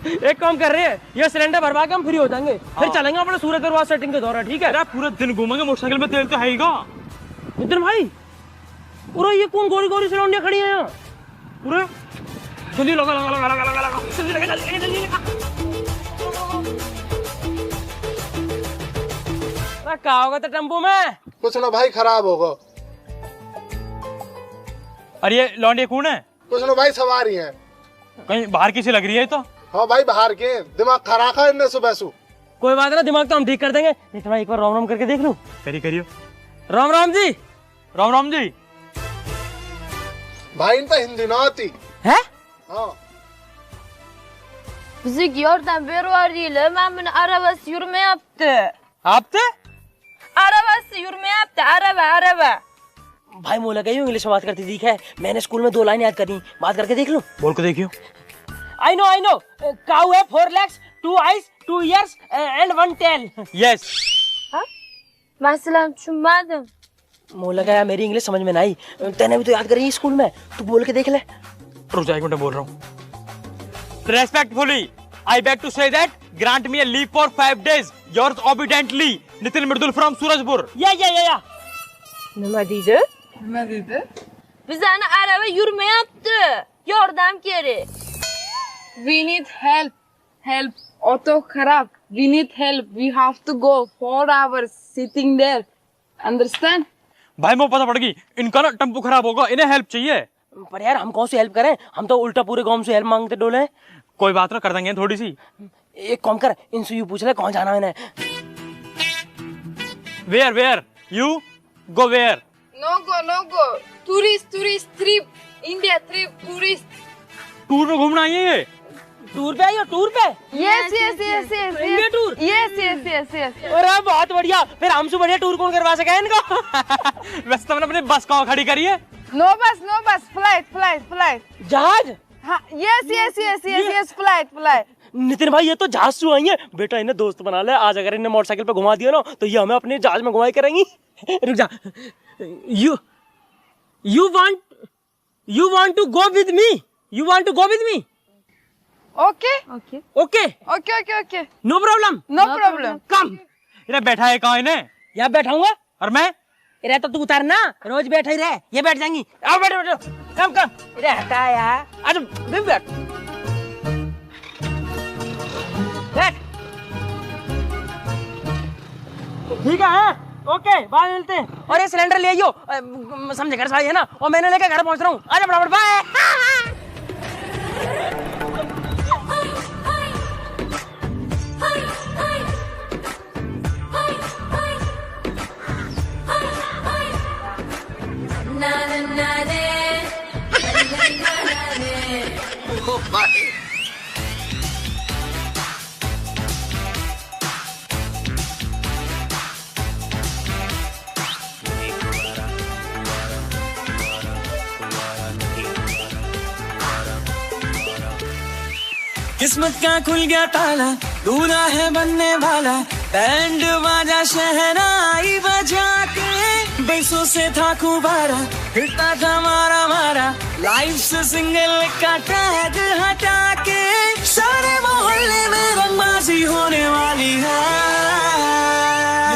एक काम कर रहे हैं, ये सिलेंडर भरवा के हम फ्री हो जाएंगे, फिर चलेंगे अपने सूरत दरबार सेटिंग के दौरान, ठीक है? अरे पूरा दिन घूमेंगे, मोटरसाइकिल में तेल तो है ही का। नितिन भाई, पूरा ये कौन गोरी गोरी सिलौंडियां खड़ी हैं यहाँ? पूरा जल्दी लगा लगा लगा लगा लगा लगा जल्दी लगा जल्दी लगा। क्या होगा तो टेम्पो में? कुछ ना भाई, खराब होगा। अरे ये लौंडे कौन है? कुछ ना भाई, सवारी है। कहीं बाहर की सी लग रही है तो। हाँ भाई, बाहर के, दिमाग खराब है इनने सुबह सु। कोई बात ना, दिमाग तो हम ठीक कर देंगे। नितिन भाई एक बार राम राम करके देख लूं। करियो। राम राम जी। राम राम जी। भाई इन पे हिंदी ना आती है? हाँ। Bizi gördüm bir varıyla ben bunu arabası yürüme yaptı. आपसे? Arabası yürüme yaptı, araba. भाई मुझे लगा यूं इंग्लिश में बात करती थी, है मैंने स्कूल में 2 लाइन याद करी, बात करके देख लूं। बोल के देखियो। I know. Cow है 4 legs, 2 eyes, 2 ears and 1 tail. Yes. Ben selam düşünmedim. मुझे लगा यार मेरी इंग्लिश समझ में नहीं, तेने भी तो याद करी स्कूल में, तू बोल के देख ले। रुक जा, एक मिनट बोल रहा हूँ। Respectfully, I beg to say that grant me a leave for 5 days. Yours obediently, Nitin Mirdul from Surajpur. Ya. Ne dedi? Bize hani araba yürüme yaptı. Yardım geri. We need help. Auto kharab. We need help. We have to go 4 hours sitting there. Understand? भाई मुझे पता पड़ गई, इनका ना tempo खराब होगा, इन्हें हेल्प चाहिए। पर यार हम कौन सी हेल्प करें, हम तो उल्टा पूरे गांव से हेल्प मांगते डोले। कोई बात ना, कर देंगे थोड़ी सी। एक काम कर, इनसे यू पूछ ले कौन जाना है इन्हें। Where? You go where? No go. Tourist trip. India trip, tourist. Tour में घूमना है ये। टूर पे आई हो, टूर पे? Yes. India tour? Yes. अरे बहुत बढ़िया, फिर हमसे बढ़िया टूर कौन करवा सके इनको? वैसे तुमने अपनी बस कहाँ खड़ी करी है? No bus. Flight. जहाज? हाँ, yes. Flight. नितिन भाई ये तो जहाज से आई है, बेटा इन्हें दोस्त बना ले, आज अगर इन्हें मोटरसाइकिल पे घुमा दिया ना तो ये हमें अपने जहाज में घुमाई करेंगी। रुक जा। You want to go with me? Okay. No problem. No problem. Come. इन्हें बैठा है कहाँ इन्हें? यहाँ बैठाऊंगा। और मैं? इरे तो तू उतारना, रोज बैठा ही रहे, ये बैठ जाएंगी। आओ बैठो। कम। इरे हटा यार, आज बैठ। ठीक है, ओके, बाद में मिलते हैं। और ये सिलेंडर ले आइयो, समझे घर साड़ी है ना, और मैंने लेकर घर पहुंच रहा हूँ। आजा फटाफट, बाय। किस्मत का खुल गया ताला, दूल्हा है बनने वाला, बैंड बाजा शहनाई बजा के, बेसों से था खुबारा, हिलता था मारा, लाइफ से सिंगल का टैग हटा के, सारे मोहल्ले में रंगबाजी होने वाली है,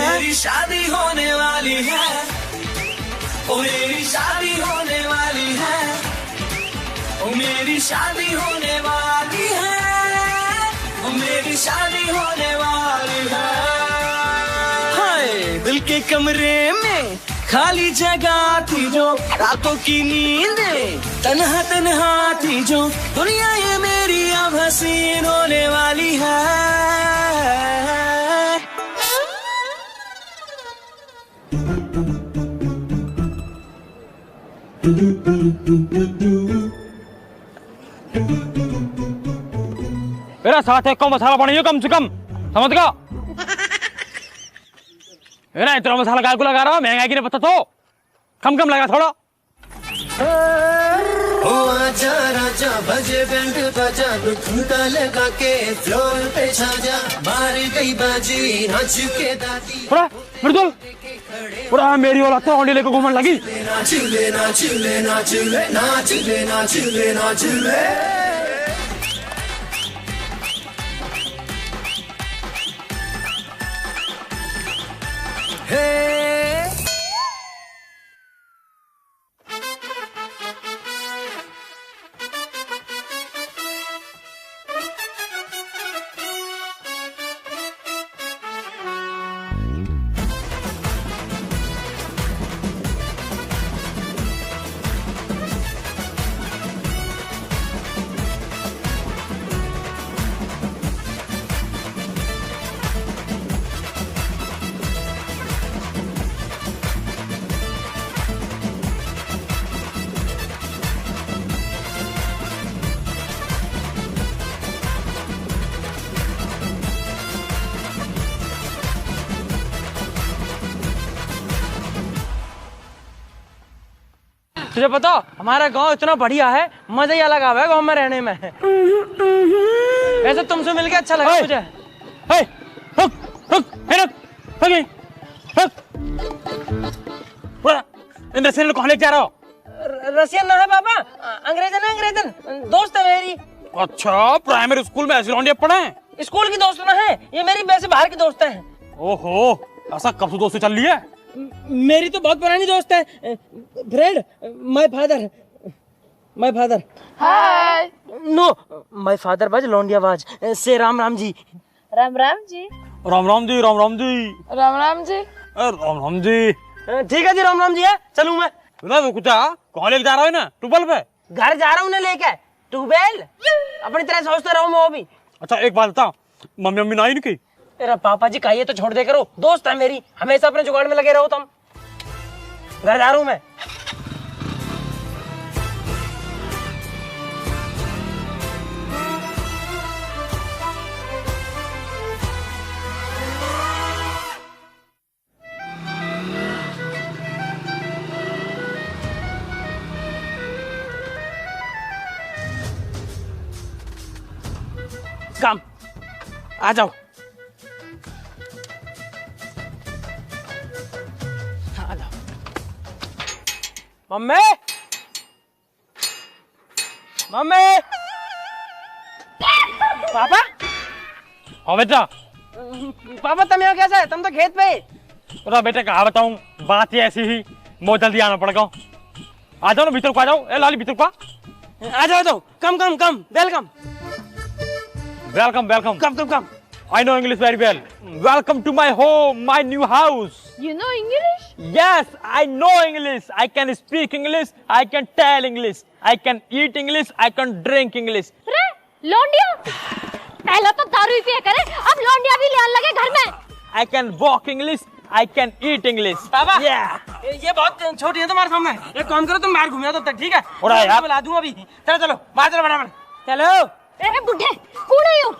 मेरी शादी होने वाली है, ओ मेरी शादी होने वाली है, ओ मेरी शादी होने वाली है, ओ मेरी शादी होने वाली है। हाय दिल के कमरे में खाली जगह थी जो, रातों की नींदें तन्हा थी जो, दुनिया ये मेरी अब हसीन होने वाली है। मेरा साथ है कम मसाला पानी कम से कम, समझ गया? मेरा इतना मसाला काय को लगा रहा हो, महंगाई की नहीं पता तो कम लगा थोड़ा। ओ आजा राजा बजे बैंड बजा, ठुमका लगा के फ्लोर पे छा जा, मारी गई बाजी नाच के दादी। मृदुल पूरा मेरी औलाद तो होंडी लेकर घूमने लगी। तुझे पता हमारा गांव इतना बढ़िया है, मजा ही अलग आवा है गांव में रहने में। वैसे तुमसे मिलके अच्छा लगा मुझे। रसियन कहाँ लेके जा रहा हो? रसियन ना है पापा, अंग्रेजन है, अंग्रेजन दोस्त है मेरी। अच्छा, प्राइमरी स्कूल में ऐसे लौंडिया पढ़े हैं? स्कूल की दोस्त ना है, ये मेरी वैसे बाहर की दोस्त है। ओहो, ऐसा कब से दोस्ती चल रही है? मेरी तो बहुत पुरानी दोस्त है। Friend, my father hi. No, my father बाज लौंडिया बाज से राम राम जी। राम राम जी। राम राम जी, राम राम जी, राम राम जी। राम राम जी। ठीक है जी, राम राम जी है, चलूं मैं। कुछ कहाँ लेके जा रहा है ना? ट्यूबवेल पे घर जा रहा हूँ ना लेके। ट्यूबवेल अपनी तरह सोचता रहूँ मैं वो भी। अच्छा एक बात बता, मम्मी मम्मी ना आई इनकी? तेरा पापा जी कहिए तो छोड़ दे करो, दोस्त है मेरी, हमेशा अपने जुगाड़ में लगे रहो तुम। घर जा रहा हूँ मैं। काम आ जाओ। आ जाओ। मम्मी, मम्मी, पापा, हाँ बेटा। पापा तुम यहाँ कैसे? तुम तो खेत पे। अरे बेटा कहाँ बताऊँ, बात ही ऐसी ही, बहुत जल्दी आना पड़ेगा। आ जाओ ना भीतर को, आ जाओ। ए लाली भीतर को आ जाओ, जाओ। Come come come, welcome welcome welcome. Come come come. I know English very well. Welcome to my home, my new house. You know English? Yes, I know English. I can speak English. I can tell English. I can eat English. I can drink English. अरे लौंडिया, पहले तो दारू ही पिया करे, अब लौंडिया भी ले लगे घर में। I can walk English. I can eat English. पापा, Yeah. ये बहुत छोटी है तुम्हारे सामने। एक काम करो, तुम बाहर घूमिए तब तक, ठीक है? और यार बुला दूंगा अभी। चलो चलो बाहर चलो फटाफट। चलो। ए बुढ़े, कौन है यो?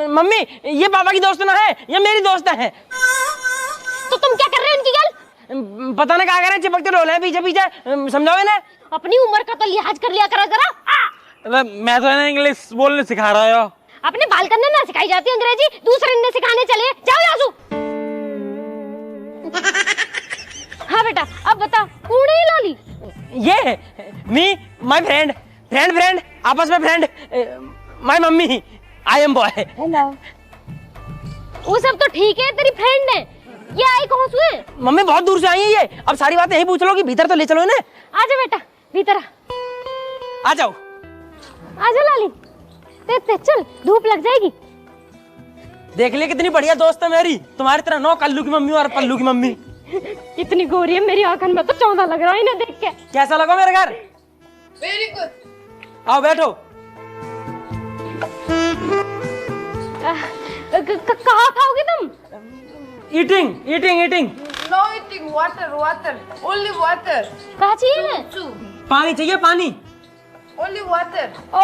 मम्मी, ये पापा की दोस्त ना है, ये मेरी दोस्त है। तो तुम क्या कर रहे हो इनकी गल? पता नहीं क्या कर रहे हैं, चिपकते रोल है पीछे पीछे। समझाओ इन्हें। अपनी उम्र का तो लिहाज कर लिया करो जरा। मैं तो इन्हें इंग्लिश बोलने सिखा रहा हूँ। अपने बाल करने ना सिखाई जाती अंग्रेजी, दूसरे ने सिखाने चले। जाओ यासू। हाँ बेटा, अब बता, कौन है लाली? ये मी, माय फ्रेंड, फ्रेंड आपस में friend, my mummy, I am boy. Hello. वो सब तो ठीक है, तेरी फ्रेंड है। ये आई कहाँ से है? मम्मी बहुत दूर से आई है ये। अब सारी बातें यही पूछ लो कि भीतर तो ले चलो इन्हें। आजा बेटा, भीतर आ जाओ। आजा लाली। ते चल, धूप लग जाएगी। देख ले कितनी बढ़िया दोस्त है मेरी, तुम्हारी तरह नौ कल्लू की मम्मी और पल्लू की मम्मी। इतनी गोरी है मेरी आंखन में तो चौंधा लग रहा है इन्हें देख के। कैसा लगा मेरे घर? Very good. आओ बैठो। कहाँ खाओगे तुम? Eating eating eating. No eating, water, only water. कहाँ चाहिए है? पानी चाहिए, पानी। Only water. ओ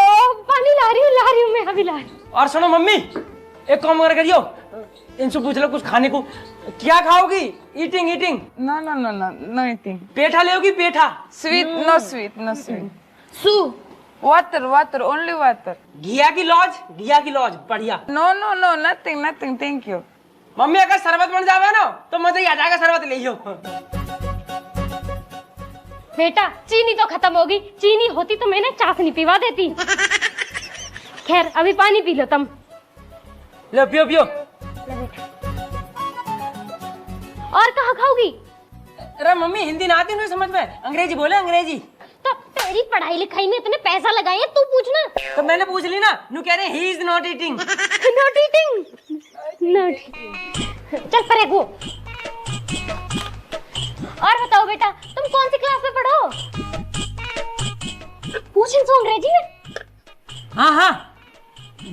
पानी ला रही हूँ मैं, अभी ला रही हूँ। और सुनो मम्मी, एक काम करियो, इनसे पूछ लो कुछ खाने को। क्या खाओगी? Eating eating. No eating. पेठा लेओगी? पेठा। Sweet, no sweet. Su, water, only water. घिया की लॉज बढ़िया। No, nothing, thank you. Mummy अगर शरबत बन जावे ना तो मजा ही आ जाएगा, शरबत ले लो। बेटा चीनी तो खत्म होगी, चीनी होती तो मैंने चाशनी पिवा देती। खैर अभी पानी पी लो तुम। लो पियो। और कहाँ खाओगी? अरे मम्मी हिंदी ना आती नहीं समझ में, अंग्रेजी बोले, अंग्रेजी। तो तेरी पढ़ाई लिखाई में इतने पैसा लगाए हैं, तू पूछना। तो मैंने पूछ ली ना, नु कह रहे he is not eating. Not eating. चल परे वो। और बताओ बेटा, तुम कौन सी क्लास में पढ़ो? पूछ इनसे अंग्रेजी में। हाँ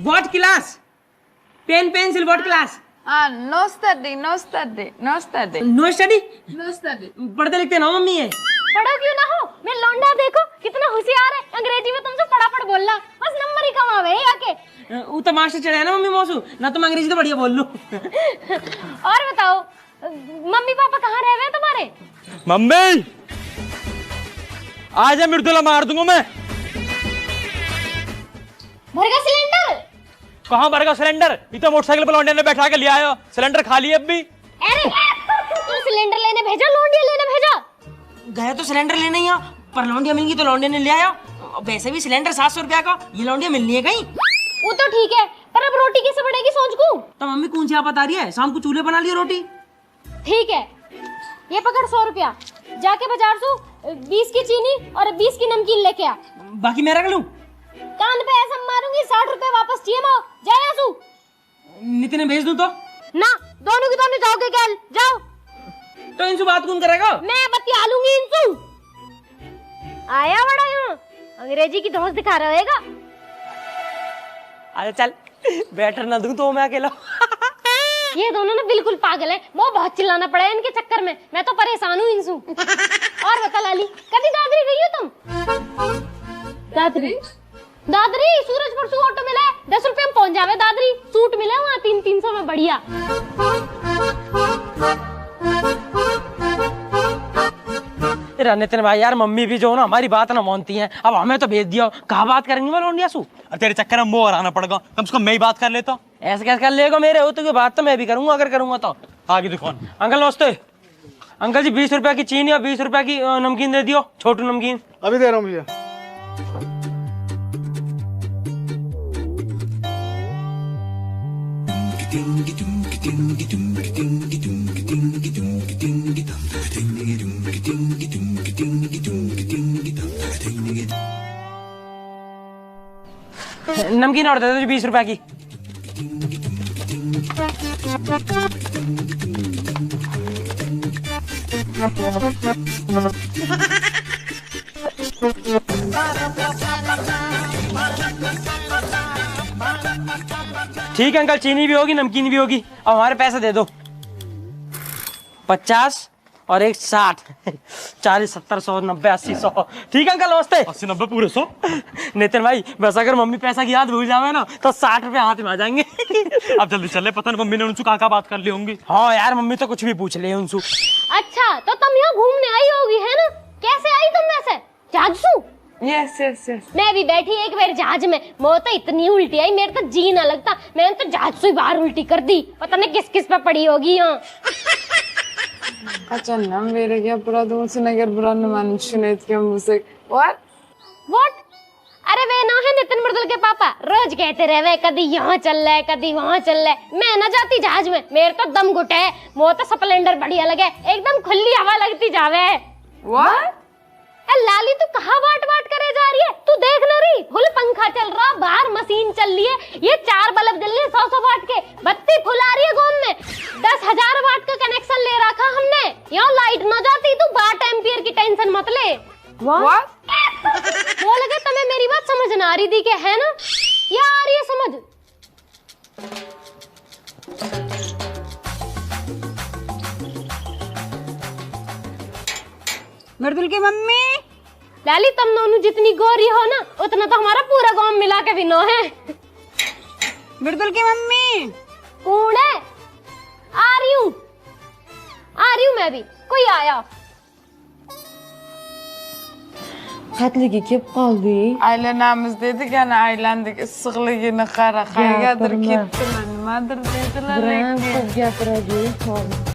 what class? Pen pencil what class? No study. No study? पढ़ते लिखते ना मम्मी है। पढ़ो क्यों ना हो, मैं लौंडा देखो कितना होशियार है, अंग्रेजी में तुमसे फटाफट बोलना, बस नंबर ही कमावे आके। वो तो मास्टर चढ़े ना मम्मी मौसू, ना तुम अंग्रेजी तो बढ़िया बोल लो। और बताओ, मम्मी पापा कहाँ रह गए तुम्हारे? मम्मी आजा मृदुला, मार दूंगा मैं। भर गया सिलेंडर? कहाँ भर गया सिलेंडर? ये तो मोटरसाइकिल पर लौंडे ने बैठा के ले आयो, सिलेंडर खाली है अब भी। अरे तू सिलेंडर लेने भेजा, लौंडिया लेने भेजा? गया तो सिलेंडर लेने ही, पर लौंडिया मिल गई तो लौंडे ने ले आया। वैसे भी सिलेंडर 700 रुपया का, ये लौंडिया मिलनी है कहीं। वो तो ठीक है, पर अब रोटी कैसे बनेगी सोच को? तो मम्मी कौन सी आप बता रही है, शाम को चूल्हे बना लियो रोटी। ठीक है, ये पकड़ 100 रुपया, जाके बाजार से 20 की चीनी और 20 की नमकीन लेके आ। बाकी मैं रख लूं? कान पे ऐसा मारूंगी 60 रुपए वापस चाहिए माँ। जाए आसू। नितिन भेज दूं तो? ना, दोनों की दोनों जाओगे क्या? जाओ। तो इनसे बात कौन करेगा? मैं बतिया लूंगी इनसे। आया बड़ा यहाँ अंग्रेजी की धौंस दिखा रहेगा। अरे चल, बैटर ना दूं तो मैं अकेला। ये दोनों ना बिल्कुल पागल हैं, वो बहुत चिल्लाना पड़ा है इनके चक्कर में, मैं तो परेशान हूँ इनसे। और बता लाली, कभी दादरी गई हो तुम? दादरी? दादरी सूरजपुर से ऑटो मिला है, 10 रुपए में पहुंच जावे दादरी। सूट मिला वहाँ 300 में, बढ़िया। नितिन भाई यार, मम्मी भी जो ना हमारी बात ना मानती हैं, अब हमें तो भेज दिया, कहाँ बात करेंगे वो लौंडिया सू। और तेरे चक्कर में मोह हराना पड़ेगा, कम से कम मैं ही बात कर लेता हूँ। ऐसे कैसे कर लेगा, मेरे हो तो बात तो मैं भी करूंगा, अगर करूंगा तो। आगे दुकान। अंकल नमस्ते। अंकल जी 20 रुपया की चीनी और 20 रुपया की नमकीन दे दियो, छोटू नमकीन। अभी दे रहा हूँ भैया। नमकीन और दे दो 20 रुपया की। ठीक है अंकल, चीनी भी होगी नमकीन भी होगी। अब हमारे पैसे दे दो, 50 और एक 60, 40, 70, 100, 90, 80, 100। ठीक है अंकल, नमस्ते। 80, 90 पूरे 100। नितिन भाई बस अगर मम्मी पैसा की याद भूल जावे ना तो 60 रुपए हाथ में आ जाएंगे। अब जल्दी चले, पता नहीं मम्मी ने उनसे कहाँ बात कर ली होंगी। हाँ यार, मम्मी तो कुछ भी पूछ ले उनसे। अच्छा तो तुम यहाँ घूमने आई होगी है ना? कैसे आई तुम वैसे? जहाज से? Yes, yes, yes. मैं भी बैठी एक बार जहाज में, वो तो इतनी उल्टी आई मेरे तो जी ना लगता, मैंने तो जहाज से बाहर उल्टी कर दी, पता नहीं किस किस पे पड़ी होगी यहाँ। अच्छा ना मेरे क्या पूरा दोस्त नगर बुरा मनुष्य क्या मुझसे What? अरे वे ना है नितिन मृदुल के पापा, रोज कहते रहे कभी यहाँ चल रहा है कभी वहाँ चल रहा है। मैं ना जाती जहाज में, मेरे तो दम घुटे है, वो तो स्प्लेंडर बढ़िया लगे, एकदम खुली हवा लगती जावे। What? लाली तू कहाँ वाट वाट करे जा रही है? तू देख ना रही, फुल पंखा चल रहा, बाहर मशीन चल रही है, ये 4 बल्ब जल रहे 100 वाट के, बत्ती फुला रही है गाँव में, 10,000 वाट का कनेक्शन ले रखा हमने, यहाँ लाइट ना जाती, तू 12 एम्पियर की टेंशन मत ले। What? वो लगे तुम्हें मेरी बात समझ ना आ रही थी क्या, है ना? या आ रही है समझ? मृदुल की मम्मी। लाली तुम दोनों जितनी गोरी हो ना उतना तो हमारा पूरा गांव मिला के भी नो है। मृदुल की मम्मी। कौन है? आ रही हूँ मैं भी, कोई आया। Katli kip kaldı. Ailenamiz dedi ki hani ailendik sıklı yine kara kaygadır gitti. Madır dediler.